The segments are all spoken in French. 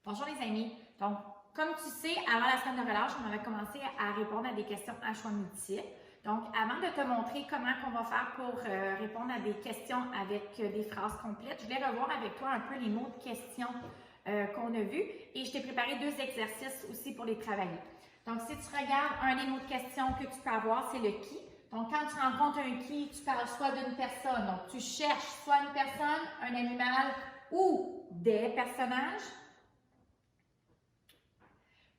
Bonjour les amis. Donc, comme tu sais, avant la semaine de relâche, on avait commencé à répondre à des questions à choix multiples. Donc, avant de te montrer comment on va faire pour répondre à des questions avec des phrases complètes, je voulais revoir avec toi un peu les mots de questions qu'on a vus et je t'ai préparé 2 exercices aussi pour les travailler. Donc, si tu regardes un des mots de questions que tu peux avoir, c'est le qui. Donc, quand tu rencontres un qui, tu parles soit d'une personne. Donc, tu cherches soit une personne, un animal ou des personnages.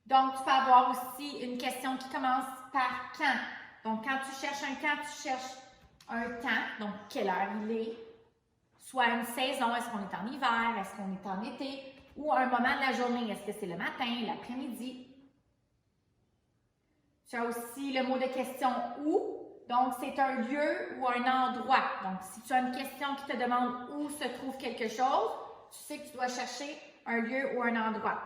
Donc, tu peux avoir aussi une question qui commence par quand. Donc, quand tu cherches un quand, tu cherches un temps. Donc, quelle heure il est. Soit une saison, est-ce qu'on est en hiver, est-ce qu'on est en été, ou un moment de la journée, est-ce que c'est le matin, l'après-midi. Tu as aussi le mot de question où. Donc, c'est un lieu ou un endroit. Donc, si tu as une question qui te demande où se trouve quelque chose, tu sais que tu dois chercher un lieu ou un endroit.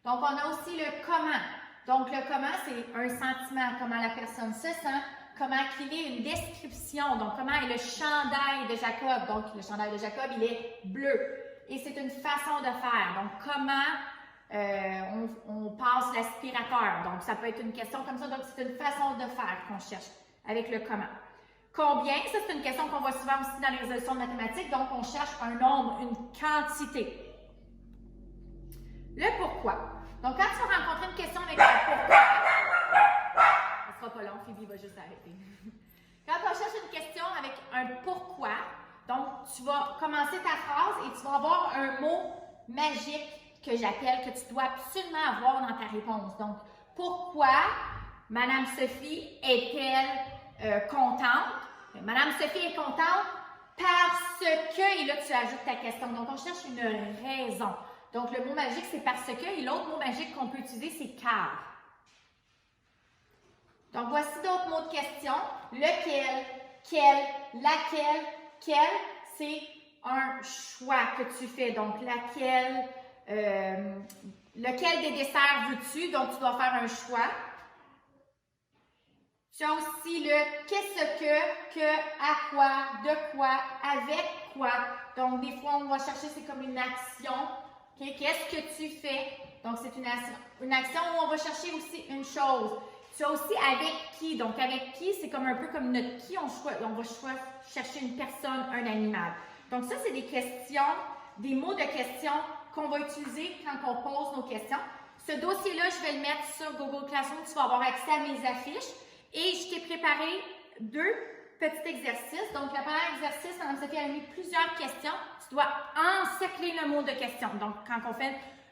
Donc, on a aussi le comment. Donc, le comment, c'est un sentiment, comment la personne se sent, comment qu'il est, une description. Donc, comment est le chandail de Jacob. Donc, le chandail de Jacob, il est bleu. Et c'est une façon de faire. Donc, comment on passe l'aspirateur. Donc, ça peut être une question comme ça. Donc, c'est une façon de faire qu'on cherche avec le comment. Combien? Ça, c'est une question qu'on voit souvent aussi dans les résolutions de mathématiques. Donc, on cherche un nombre, une quantité. Le pourquoi. Donc, quand tu vas rencontrer une question avec un pourquoi, ça sera pas long, Phoebe va juste arrêter. Quand on cherche une question avec un pourquoi, donc tu vas commencer ta phrase et tu vas avoir un mot magique que j'appelle, que tu dois absolument avoir dans ta réponse. Donc, pourquoi Madame Sophie est-elle contente? Madame Sophie est contente parce que, et là tu ajoutes ta question. Donc, on cherche une raison. Donc, le mot magique, c'est parce que, et l'autre mot magique qu'on peut utiliser, c'est car. Donc, voici d'autres mots de question. Lequel, quel, laquelle, quel, c'est un choix que tu fais. Donc, laquelle, lequel des desserts veux-tu? Donc, tu dois faire un choix. Tu as aussi le qu'est-ce que, à quoi, de quoi, avec quoi. Donc, des fois, on va chercher, c'est comme une action. Okay? Qu'est-ce que tu fais? Donc, c'est une action où on va chercher aussi une chose. Tu as aussi avec qui. Donc, avec qui, c'est comme un peu comme notre qui. On va chercher une personne, un animal. Donc, ça, c'est des questions, des mots de questions qu'on va utiliser quand on pose nos questions. Ce dossier-là, je vais le mettre sur Google Classroom. Tu vas avoir accès à mes affiches. Et je t'ai préparé 2 petits exercices. Donc, le premier exercice, Mme Sophie a mis plusieurs questions. Tu dois encercler le mot de question. Donc, quand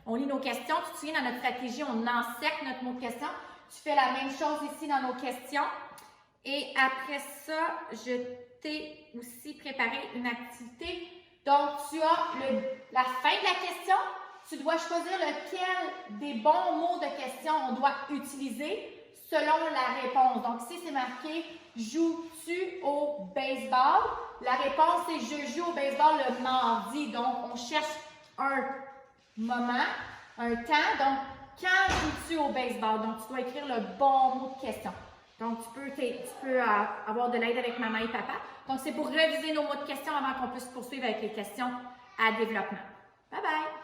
on lit nos questions, tu te souviens, dans notre stratégie, on encercle notre mot de question. Tu fais la même chose ici dans nos questions. Et après ça, je t'ai aussi préparé une activité. Donc, tu as la fin de la question. Tu dois choisir lequel des bons mots de question on doit utiliser selon la réponse. Donc, ici, c'est marqué « Joues-tu au baseball? » La réponse, c'est « Je joue au baseball le mardi. » Donc, on cherche un moment, un temps. Donc, quand joues-tu au baseball? Donc, tu dois écrire le bon mot de question. Donc, tu peux avoir de l'aide avec maman et papa. Donc, c'est pour réviser nos mots de question avant qu'on puisse poursuivre avec les questions à développement. Bye bye!